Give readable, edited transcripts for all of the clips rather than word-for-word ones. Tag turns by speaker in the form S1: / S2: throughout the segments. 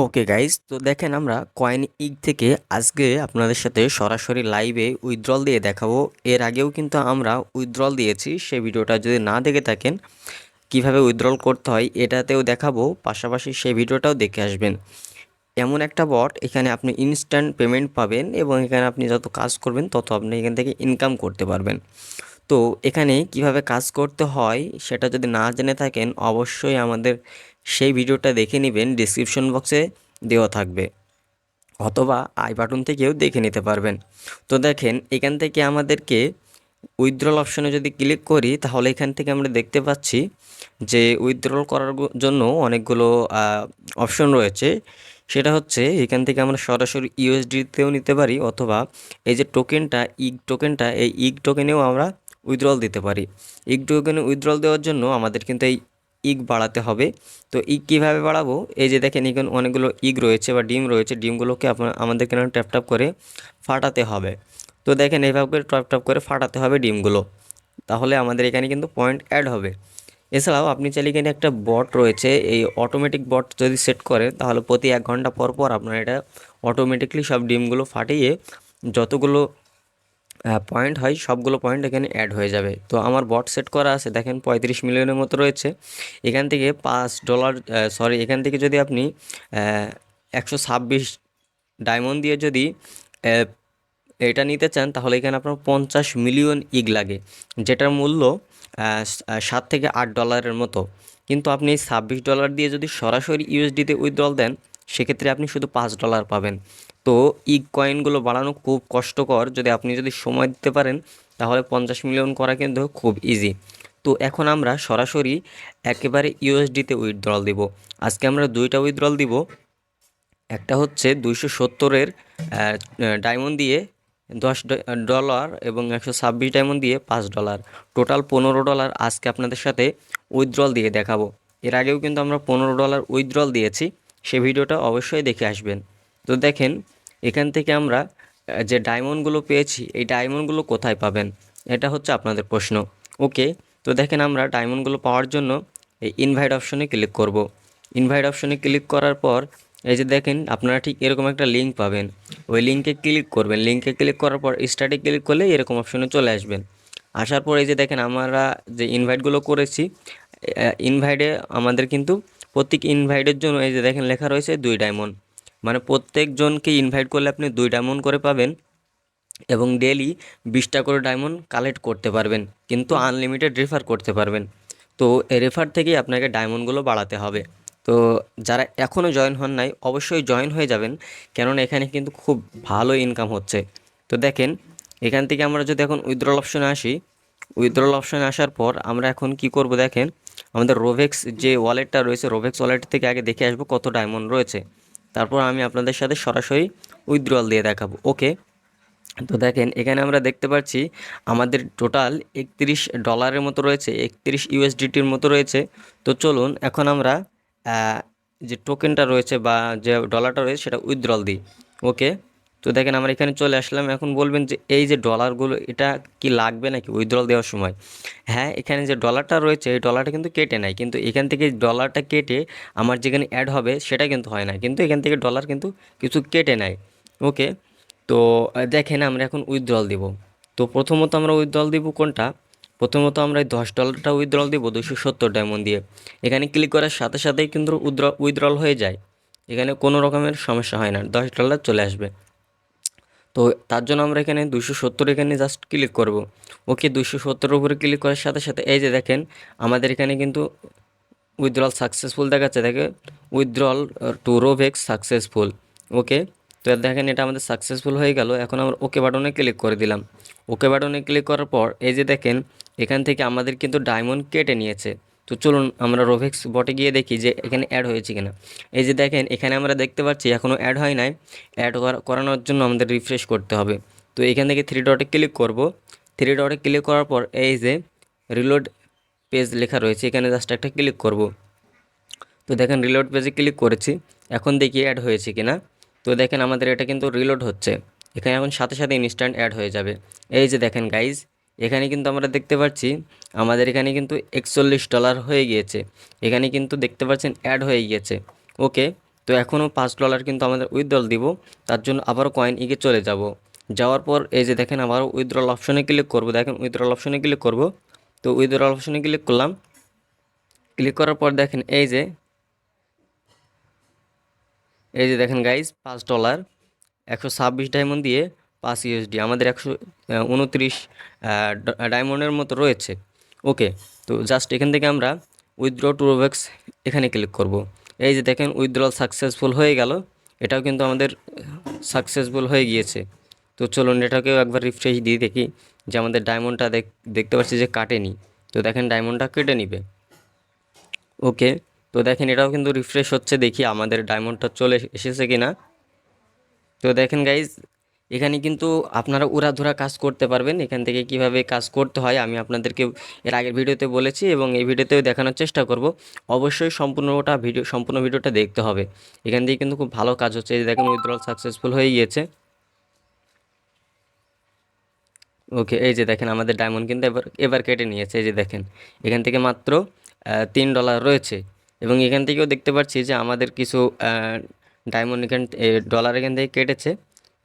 S1: Okay guys, তো দেখেন আমরা কয়েন ইগ থেকে আজকে আপনাদের সাথে সরাসরি লাইভে উইথড্রল দিয়ে দেখাবো। এর আগেও কিন্তু আমরা উইথড্রল দিয়েছি, সেই ভিডিওটা যদি না দেখে থাকেন কিভাবে উইথড্রল করতে হয় এটাতেও দেখাবো, পাশাপাশি সেই ভিডিওটাও দেখে আসবেন। এমন একটা বট, এখানে আপনি ইনস্ট্যান্ট পেমেন্ট পাবেন এবং এখানে আপনি যত কাজ করবেন তত আপনি এখান থেকে ইনকাম করতে পারবেন। তো এখানে কিভাবে কাজ করতে হয় সেটা যদি না জেনে থাকেন অবশ্যই আমাদের সেই ভিডিওটা দেখে নেবেন, ডিসক্রিপশন বক্সে দেওয়া থাকবে, অথবা আই বাটন থেকেও দেখে নিতে পারবেন। তো দেখেন এখান থেকে আমাদেরকে উইথড্রল অপশনে যদি ক্লিক করি তাহলে এখান থেকে আমরা দেখতে পাচ্ছি যে উইথড্রল করার জন্য অনেকগুলো অপশন রয়েছে। সেটা হচ্ছে এখান থেকে আমরা সরাসরি ইউএসডিতেও নিতে পারি, অথবা এই যে টোকেনটা টোকেনটা এই টোকেনেও আমরা উইথড্রল দিতে পারি। টোকেনে উইথড্রল দেওয়ার জন্য আমাদের কিন্তু এই বাড়াতে হবে। তো কীভাবে বাড়াবো, এই যে দেখেন এখানে অনেকগুলো রয়েছে বা ডিম রয়েছে, ডিমগুলোকে আমাদের এখানে ট্যাপ করে ফাটাতে হবে। তো দেখেন এইভাবে করে টপ করে ফাটাতে হবে ডিমগুলো, তাহলে আমাদের এখানে কিন্তু পয়েন্ট অ্যাড হবে। এছাড়াও আপনি চাইলে এখানে একটা বট রয়েছে, এই অটোমেটিক বট যদি সেট করে তাহলে প্রতি 1 ঘন্টা পর পর আপনার এটা অটোমেটিকলি সব ডিমগুলো ফাটিয়ে যতগুলো পয়েন্ট হয় সবগুলো পয়েন্ট এখানে অ্যাড হয়ে যাবে। তো আমার বট সেট করা আছে, দেখেন 35 মিলিয়নের মতো রয়েছে। এখান থেকে $5 এখান থেকে যদি আপনি 126 ডায়মন্ড দিয়ে যদি এটা নিতে চান তাহলে এখানে আপনার 50 মিলিয়ন লাগে, যেটার মূল্য $7 থেকে $8 মতো। কিন্তু আপনি এই $26 দিয়ে যদি সরাসরি ইউএসডিতে উইথড্রল দেন সেক্ষেত্রে আপনি শুধু $5 পাবেন। তো কয়েনগুলো বাড়ানো খুব কষ্টকর, যদি সময় দিতে পারেন তাহলে 50 মিলিয়ন করা কিন্তু খুব ইজি। তো এখন আমরা সরাসরি একেবারে ইউএসডিতে উইথড্রল দিব। আজকে আমরা দুইটা উইথড্রল দিব, একটা হচ্ছে 270-এর ডায়মন্ড দিয়ে $10 এবং 126 ডায়মন্ড দিয়ে $5, টোটাল $15 আজকে আপনাদের সাথে উইথড্রল দিয়ে দেখাবো। এর আগেও কিন্তু আমরা $15 উইথড্রল দিয়েছি, সে ভিডিওটা অবশ্যই দেখে আসবেন। তো দেখেন এখান থেকে আমরা যে ডায়মন্ডগুলো পেয়েছি এই ডায়মন্ডগুলো কোথায় পাবেন, এটা হচ্ছে আপনাদের প্রশ্ন। ওকে, তো দেখেন আমরা ডায়মন্ডগুলো পাওয়ার জন্য এই ইনভাইট অপশনে ক্লিক করব। ইনভাইট অপশনে ক্লিক করার পর এই যে দেখেন আপনারা ঠিক এরকম একটা লিঙ্ক পাবেন, ওই লিঙ্কে ক্লিক করবেন। লিঙ্কে ক্লিক করার পর স্টার্টে ক্লিক করলে এরকম অপশনে চলে আসবেন। আসার পর এই যে দেখেন আমরা যে ইনভাইটগুলো করেছি, ইনভাইটে আমাদের কিন্তু প্রত্যেক ইনভাইটের জন্য এই যে দেখেন লেখা রয়েছে 2 ডায়মন্ড, মানে প্রত্যেকজনকে ইনভাইট করলে আপনি 2 ডায়মন্ড করে পাবেন এবং ডেলি 20টা করে ডায়মন্ড কালেক্ট করতে পারবেন, কিন্তু আনলিমিটেড রেফার করতে পারবেন। তো এই রেফার থেকেই আপনাকে ডায়মন্ডগুলো বাড়াতে হবে। তো যারা এখনও জয়েন হন নাই অবশ্যই জয়েন হয়ে যাবেন, কেননা এখানে কিন্তু খুব ভালো ইনকাম হচ্ছে। তো দেখেন এখান থেকে আমরা যদি এখন উইথড্রল অপশনে আসি, উইথড্রল অপশনে আসার পর আমরা এখন কি করব, দেখেন আমাদের রোভেক্স যে ওয়ালেটটা রয়েছে, রোভেক্স ওয়ালেট থেকে আগে দেখে আসবো কত ডায়মন্ড রয়েছে, তারপর আমি আপনাদের সাথে সরাসরি উইথড্রল দিয়ে দেখাবো। ওকে, তো দেখেন এখানে আমরা দেখতে পাচ্ছি আমাদের টোটাল $31 মতো রয়েছে, 31 ইউএসডিটির মতো রয়েছে। তো চলুন এখন আমরা যে টোকেনটা রয়েছে বা যে ডলারটা রয়েছে সেটা উইথড্রল দিই। ওকে, তো দেখেন আমরা এখানে চলে আসলাম। এখন বলবেন যে এই যে ডলারগুলো এটা কি লাগবে নাকি উইথড্রল দেওয়ার সময়? হ্যাঁ, এখানে যে ডলারটা রয়েছে এই ডলারটা কিন্তু কেটে নেয়, কিন্তু এখান থেকে ডলারটা কেটে আমার যেখানে অ্যাড হবে সেটা কিন্তু হয় না, কিন্তু এখান থেকে ডলার কিন্তু কিছু কেটে নেয়। ওকে, তো দেখেন আমরা এখন উইথড্রল দিব। তো প্রথমত আমরা উইথড্রল দিব কোনটা, প্রথমত আমরা এই $10টা উইথড্রল দিব 270 ডায়মন্ড দিয়ে। এখানে ক্লিক করার সাথে সাথেই কিন্তু উইথড্রল হয়ে যায়, এখানে কোনো রকমের সমস্যা হয় না, $10 চলে আসবে। তো তার জন্য আমরা এখানে 270 এখানে জাস্ট ক্লিক করব। ওকে, 270-এর উপরে ক্লিক করার সাথে সাথে এই যে দেখেন আমাদের এখানে কিন্তু উইথড্রল সাকসেসফুল দেখাচ্ছে, দেখে উইথড্রল টু রোভেক্স সাকসেসফুল। ওকে, তো দেখেন এটা আমাদের সাকসেসফুল হয়ে গেল। এখন আমরা ওকে বাটনে ক্লিক করে দিলাম। ওকে বাটনে ক্লিক করার পর এই যে দেখেন এখান থেকে আমাদের কিন্তু ডায়মন্ড কেটে নিয়েছে। তো চলুন আমরা রোভেক্স বটে গিয়ে দেখি যে এখানে অ্যাড হয়েছে কিনা। এই যে দেখেন এখানে আমরা দেখতে পাচ্ছি এখনও অ্যাড হয় নাই, অ্যাড করানোর জন্য আমাদের রিফ্রেশ করতে হবে। তো এখান থেকে 3 ডটে ক্লিক করব। 3 ডটে ক্লিক করার পর এই যে রিলোড পেজ লেখা রয়েছে এখানে জাস্ট একটা ক্লিক করব। তো দেখেন রিলোড পেজে ক্লিক করেছি, এখন দেখি অ্যাড হয়েছে কিনা। তো দেখেন আমাদের এটা কিন্তু রিলোড হচ্ছে, এখানে এখন সাথে সাথে ইনস্ট্যান্ট অ্যাড হয়ে যাবে। এই যে দেখেন গাইজ, এখানে কিন্তু আমরা দেখতে পাচ্ছি আমাদের এখানে কিন্তু $41 হয়ে গিয়েছে, এখানে কিন্তু দেখতে পাচ্ছেন অ্যাড হয়ে গিয়েছে। ওকে, তো তো এখনও $5 কিন্তু আমাদের উইথড্রল দিব, তার জন্য আবারও কয়েন ইগে চলে যাব। যাওয়ার পর এই যে দেখেন আবারও উইথড্রল অপশনে ক্লিক করব। দেখেন উইথড্রল অপশনে ক্লিক করব। তো উইথড্রল অপশনে ক্লিক করলাম। ক্লিক করার পর দেখেন এই যে দেখেন গাইজ $5 126 ডায়মন্ড দিয়ে 5 USD আমাদের 129 ডায়মন্ডের মতো রয়েছে। ওকে, তো জাস্ট এখান থেকে আমরা উইথড্র টু রোবেক্স এখানে ক্লিক করব। এই যে দেখেন উইথড্রল সাকসেসফুল হয়ে গেল, এটাও কিন্তু আমাদের সাকসেসফুল হয়ে গিয়েছে। তো চলুন এটাকেও একবার রিফ্রেশ দিয়ে দেখি যে আমাদের ডায়মন্ডটা দেখতে পাচ্ছি যে কাটেনি। তো দেখেন ডায়মন্ডটা কেটে নিবে। ওকে, তো দেখেন এটাও কিন্তু রিফ্রেশ হচ্ছে, দেখি আমাদের ডায়মন্ডটা চলে এসেছে কিনা। তো দেখেন গাইজ এখানে কিন্তু আপনারা উড়াধুরা কাজ করতে পারবেন। এখান থেকে কিভাবে কাজ করতে হয় আমি আপনাদেরকে এর আগের ভিডিওতে বলেছি এবং এই ভিডিওতেও দেখানোর চেষ্টা করব। অবশ্যই সম্পূর্ণ ভিডিওটা দেখতে হবে। এখান থেকে কিন্তু খুব ভালো কাজ হচ্ছে। এই যে দেখেন উইথড্রল সাকসেসফুল হয়ে গিয়েছে। ওকে, এই যে দেখেন আমাদের ডায়মন্ড কিন্তু এবার কেটে নিয়েছে। এই যে দেখেন এখান থেকে মাত্র $3 রয়েছে এবং এখান থেকেও দেখতে পাচ্ছি যে আমাদের কিছু ডায়মন্ড ডলার এখান থেকে কেটেছে।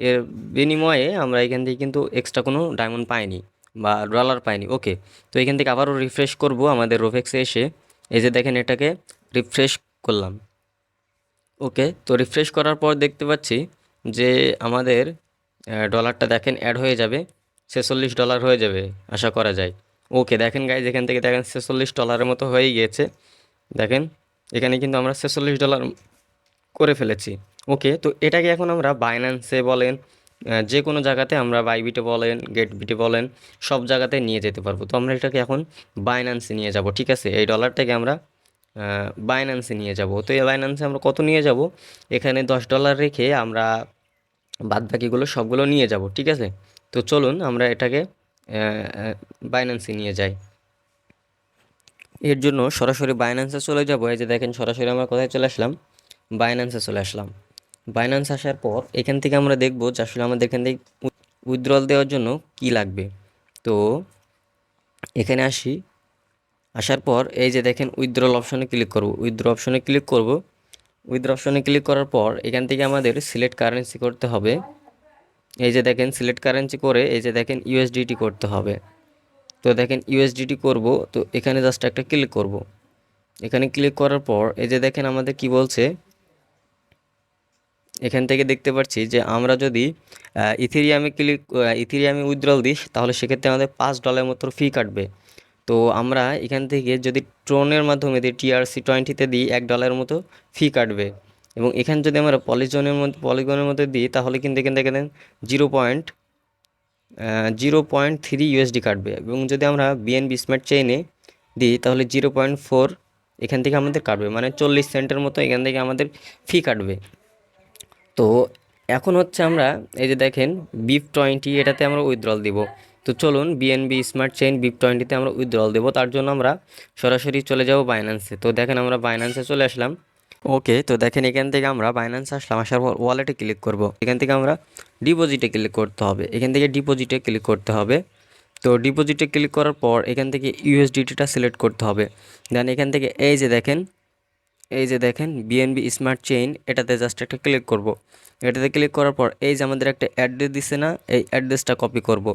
S1: এর বিনিময়ে আমরা এখান থেকে কিন্তু এক্সট্রা কোনো ডায়মন্ড পাইনি বা ডলার পাইনি। ওকে, তো এখান থেকে আবারও রিফ্রেশ করব আমাদের রোফেক্সে এসে। এই যে দেখেন এটাকে রিফ্রেশ করলাম। ওকে, তো রিফ্রেশ করার পর দেখতে পাচ্ছি যে আমাদের ডলারটা দেখেন অ্যাড হয়ে যাবে, $46 হয়ে যাবে আশা করা যায়। ওকে, দেখেন গাইজ এখান থেকে দেখেন $46 মতো হয়ে গিয়েছে। দেখেন এখানে কিন্তু আমরা $46 করে ফেলেছি। ওকে, তো এটাকে এখন আমরা বাইন্যান্সে বলেন যে কোনো জায়গাতে আমরা বাইবিটে বলেন গেটবিটে বলেন সব জায়গাতে নিয়ে যেতে পারবো। তো আমরা এটাকে এখন বাইন্যান্সে নিয়ে যাব। ঠিক আছে, এই ডলারটাকে আমরা বাইন্যান্সে নিয়ে যাব। তো এই বাইন্যান্সে আমরা কত নিয়ে যাব, এখানে $10 রেখে আমরা বাদবাকিগুলো সবগুলো নিয়ে যাব। ঠিক আছে, তো চলুন আমরা এটাকে বাইন্যান্সে নিয়ে যাই। এর জন্য সরাসরি বাইন্যান্সে চলে যাব। এই যে দেখেন সরাসরি আমরা কোথায় চলে আসলাম, বাইন্যান্সে চলে আসলাম। বাইন্যান্স আসার পর এখান থেকে আমরা দেখব যে আসলে আমাদের এখান থেকে উইথড্রল দেওয়ার জন্য কি লাগবে। তো এখানে আসার পর এই যে দেখেন উইথড্রল অপশনে ক্লিক করব। উইথড্র অপশনে ক্লিক করব। উইথড্র অপশনে ক্লিক করার পর এখান থেকে আমাদের সিলেক্ট কারেন্সি করতে হবে। এই যে দেখেন সিলেক্ট কারেন্সি করে এই যে দেখেন ইউএসডিটি করতে হবে। তো দেখেন ইউএসডিটি করব, তো এখানে জাস্ট একটা ক্লিক করব। এখানে ক্লিক করার পর এই যে দেখেন আমাদের কি বলছে, এখান থেকে দেখতে পাচ্ছি যে আমরা যদি ইথেরিয়ামে উইথড্রল দিই তাহলে সেক্ষেত্রে আমাদের $5 মতো ফি কাটবে। তো আমরা এখান থেকে যদি ট্রনের মাধ্যমে দিই TRC20 দিই $1 মতো ফি কাটবে। এবং এখানে যদি আমরা পলিগনের মধ্যে দিই তাহলে কিন্তু এখান থেকে দেন 0.3 USD কাটবে। এবং যদি আমরা বিএনবি স্মার্ট চেইনে দিই তাহলে 0.4 এখান থেকে আমাদের কাটবে, মানে 40 সেন্টের মতো এখান থেকে আমাদের ফি কাটবে। তো এখন হচ্ছে আমরা এই যে দেখেন BIP20 এটাতে আমরা উইথড্রল দিব। তো চলুন বিএনবি স্মার্ট চেইন BIP20তে আমরা উইথড্রল দেবো, তার জন্য আমরা সরাসরি চলে যাব বাইন্যান্সে। তো দেখেন আমরা বাইন্যান্সে চলে আসলাম। ওকে, তো দেখেন এখান থেকে আমরা বাইন্যান্সে আসলাম। আসার পর ওয়ালেটে ক্লিক করব। এখান থেকে আমরা ডিপোজিটে ক্লিক করতে হবে। এখান থেকে ডিপোজিটে ক্লিক করতে হবে। তো ডিপোজিটে ক্লিক করার পর এখান থেকে ইউএসডিটিটা সিলেক্ট করতে হবে। দেন এখান থেকে এই যে দেখেন বিএনবি স্মার্ট চেইন এটাতে জাস্ট একটা ক্লিক করব। এটাতে ক্লিক করার পর এই যে আমাদের একটা অ্যাড্রেস দিছে না, এই অ্যাড্রেসটা কপি করব।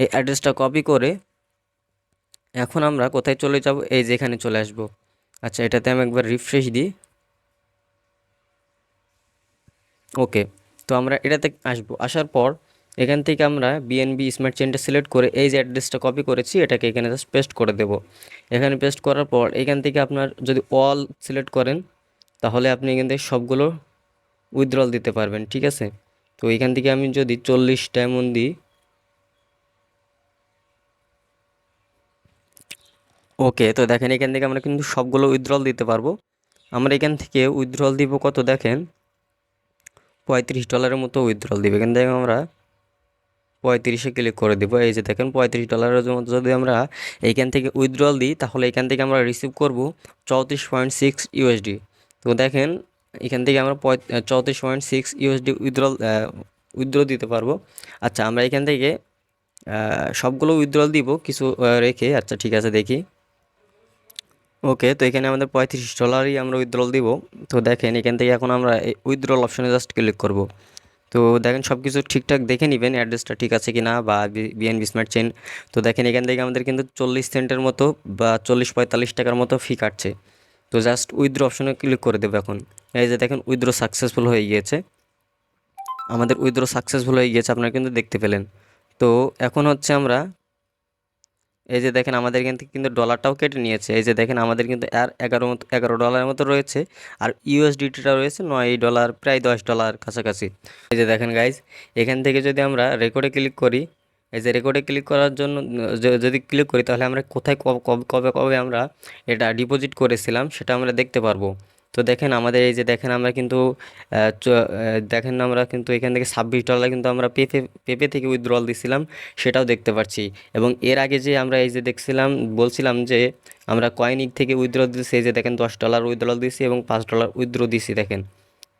S1: এই অ্যাড্রেসটা কপি করে এখন আমরা কোথায় চলে যাব, এই যে এখানে চলে আসব। আচ্ছা, এটাতে আমি একবার রিফ্রেশ দিই। ওকে, তো আমরা এটাতে আসার পর এখান থেকে আমরা বিএনবি স্মার্ট চেইনটা সিলেক্ট করে এই যে অ্যাড্রেসটা কপি করেছি এটাকে এখানে জাস্ট পেস্ট করে দেব। এখানে পেস্ট করার পর এখান থেকে আপনার যদি অল সিলেক্ট করেন তাহলে আপনি এখান থেকে সবগুলো উইথড্রল দিতে পারবেন। ঠিক আছে, তো এখান থেকে আমি যদি 40 ডায়মন্ড দিই, ওকে, তো দেখেন এখান থেকে আমরা কিন্তু সবগুলো উইথড্রল দিতে পারবো। আমরা এখান থেকে উইথড্রল দিব কত দেখেন, $35 মতো উইথড্রল দিবে। এখান থেকে আমরা 35-এ ক্লিক করে দেবো। এই যে দেখেন $35 মতো যদি আমরা এইখান থেকে উইথড্রল দিই তাহলে এখান থেকে আমরা রিসিভ করব 34.6 USD। তো দেখেন এখান থেকে আমরা 34.6 USD উইথড্র দিতে পারবো। আচ্ছা, আমরা এখান থেকে সবগুলো উইথড্রল দিব কিছু রেখে। আচ্ছা ঠিক আছে, দেখি। ওকে, তো এখানে আমাদের $35ই আমরা উইথড্রল দিব। তো দেখেন এখান থেকে এখন আমরা এই উইথড্রল অপশনে জাস্ট ক্লিক করব। তো দেখেন সব কিছু ঠিকঠাক দেখে নেবেন অ্যাড্রেসটা ঠিক আছে কি না বা বিএনবি স্মার্ট চেইন। তো দেখেন এখান থেকে আমাদের কিন্তু 40 সেন্টের মতো বা 40-45 টাকার মতো ফি কাটছে। তো জাস্ট উইথড্র অপশনে ক্লিক করে দেবো এখন। এই যে দেখেন উইথড্র সাকসেসফুল হয়ে গিয়েছে, আমাদের উইথড্র সাকসেসফুল হয়ে গিয়েছে, আপনারা কিন্তু দেখতে পেলেন। তো এখন হচ্ছে আমরা এই যে দেখেন আমাদের এখান থেকে কিন্তু ডলারটাও কেটে নিয়েছে। এই যে দেখেন আমাদের কিন্তু আর $11 মতো রয়েছে, আর ইউএসডিটিটা রয়েছে $9, প্রায় $10 কাছাকাছি। এই যে দেখেন গাইজ, এখান থেকে যদি আমরা রেকর্ডে ক্লিক করি, এই যে রেকর্ডে ক্লিক করার জন্য যদি ক্লিক করি তাহলে আমরা কোথায় কবে কবে কবে আমরা এটা ডিপোজিট করেছিলাম সেটা আমরা দেখতে পারবো। তো দেখেন আমাদের এই যে দেখেন আমরা কিন্তু দেখেন আমরা কিন্তু এখান থেকে $26 কিন্তু আমরা পেপে থেকে উইথড্রল দিছিলাম, সেটাও দেখতে পাচ্ছি। এবং এর আগে যে আমরা এই যে দেখছিলাম বলছিলাম যে আমরা কয়েনিক থেকে উইথড্র দিয়েছি, এই যে দেখেন $10 উইথড্রল দিয়েছি এবং $5 উইথড্র দিয়েছি দেখেন।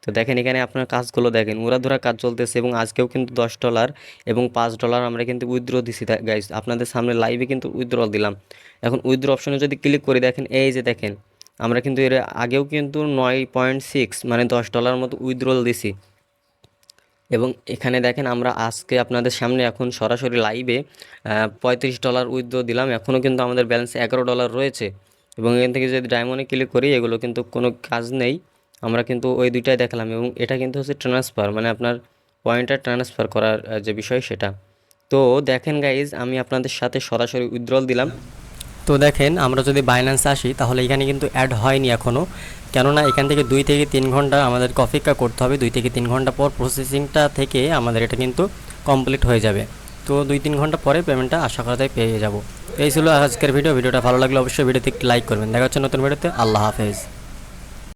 S1: তো দেখেন এখানে আপনার কাজগুলো দেখেন উড়াধুরা কাজ চলতেছে, এবং আজকেও কিন্তু $10 এবং $5 আমরা কিন্তু উইথড্র দিছি গাইস, আপনাদের সামনে লাইভে কিন্তু উইথড্র দিলাম। এখন উইথড্র অপশনে যদি ক্লিক করি দেখেন এই যে দেখেন আমরা কিন্তু এর আগেও কিন্তু 9.6 মানে $10 মতো উইথড্রল দিছি। এবং এখানে দেখেন আমরা আজকে আপনাদের সামনে এখন সরাসরি লাইভে $35 উইথড্র দিলাম, এখনও কিন্তু আমাদের ব্যালেন্সে $11 রয়েছে। এবং এখান থেকে যদি ডায়মন্ডে ক্লিক করি এগুলো কিন্তু কোনো কাজ নেই, আমরা কিন্তু ওই দুইটাই দেখালাম। এবং এটা কিন্তু হচ্ছে ট্রান্সফার, মানে আপনার পয়েন্টটা ট্রান্সফার করার যে বিষয় সেটা। তো দেখেন গাইজ আমি আপনাদের সাথে সরাসরি উইথড্রল দিলাম। তো দেখেন আমরা যদি বাইন্যান্সে আসি তাহলে এখানে কিন্তু অ্যাড হয়নি এখনও, কেননা এখান থেকে 2 থেকে 3 ঘন্টা আমাদেরকে অপেক্ষা করতে হবে। 2 থেকে 3 ঘন্টা পর প্রসেসিংটা থেকে আমাদের এটা কিন্তু কমপ্লিট হয়ে যাবে। তো 2-3 ঘন্টা পরে পেমেন্টটা আশা করা যায় পেয়ে যাব। এই ছিল আজকের ভিডিওটা ভালো লাগলে অবশ্যই ভিডিওতে একটি লাইক করবেন। দেখা হচ্ছে নতুন ভিডিওতে। আল্লাহ হাফেজ।